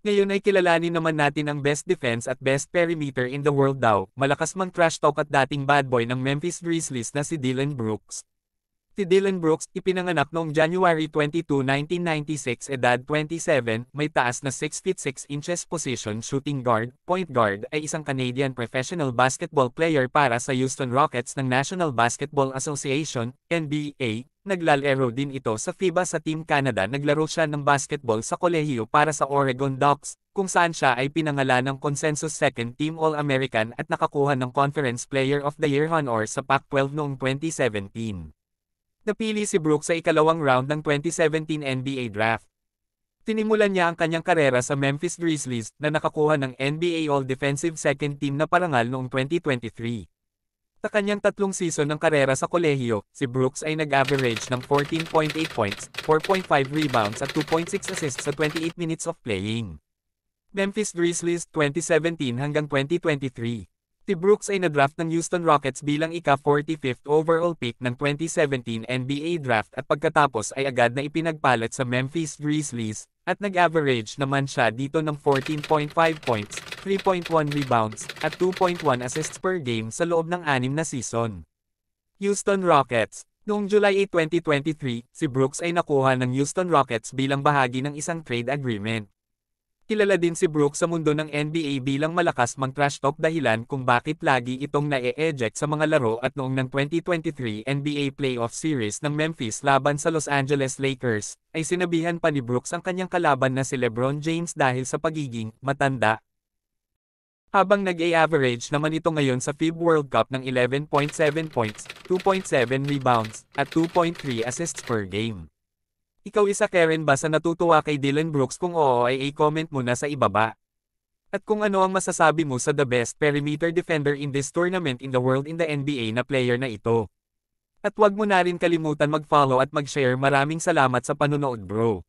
Ngayon ay kilalanin naman natin ang best defense at best perimeter in the world daw, malakas mang trash talk at dating bad boy ng Memphis Grizzlies na si Dillon Brooks. Si Dillon Brooks, ipinanganak noong January 22, 1996, edad 27, may taas na 6 feet 6 inches position shooting guard, point guard ay isang Canadian professional basketball player para sa Houston Rockets ng National Basketball Association, NBA. Naglalaro din ito sa FIBA sa Team Canada. Naglaro siya ng basketball sa kolehiyo para sa Oregon Ducks, kung saan siya ay pinangalan ng Consensus Second Team All-American at nakakuha ng Conference Player of the Year honor sa Pac-12 noong 2017. Napili si Brooks sa ikalawang round ng 2017 NBA Draft. Tinimulan niya ang kanyang karera sa Memphis Grizzlies na nakakuha ng NBA All-Defensive Second Team na parangal noong 2023. Sa kanyang tatlong season ng karera sa kolehiyo, si Brooks ay nag-average ng 14.8 points, 4.5 rebounds at 2.6 assists sa 28 minutes of playing. Memphis Grizzlies 2017 hanggang 2023. Si Brooks ay na-draft ng Houston Rockets bilang ika-45th overall pick ng 2017 NBA Draft at pagkatapos ay agad na ipinagpalit sa Memphis Grizzlies, at nag-average naman siya dito ng 14.5 points, 3.1 rebounds, at 2.1 assists per game sa loob ng 6 na season. Houston Rockets. Noong July 8, 2023, si Brooks ay nakuha ng Houston Rockets bilang bahagi ng isang trade agreement. Kilala din si Brooks sa mundo ng NBA bilang malakas mang trash talk dahilan kung bakit lagi itong na-e-eject sa mga laro at noong ng 2023 NBA Playoff Series ng Memphis laban sa Los Angeles Lakers, ay sinabihan pa ni Brooks ang kanyang kalaban na si LeBron James dahil sa pagiging matanda. Habang nag-a-average naman ito ngayon sa FIBA World Cup ng 11.7 points, 2.7 rebounds, at 2.3 assists per game. Ikaw isa Karen ba sa natutuwa kay Dillon Brooks? Kung oo ay i-comment mo na sa ibaba. At kung ano ang masasabi mo sa the best perimeter defender in this tournament in the world in the NBA na player na ito. At wag mo na rin kalimutan mag-follow at mag-share. Maraming salamat sa panonood bro.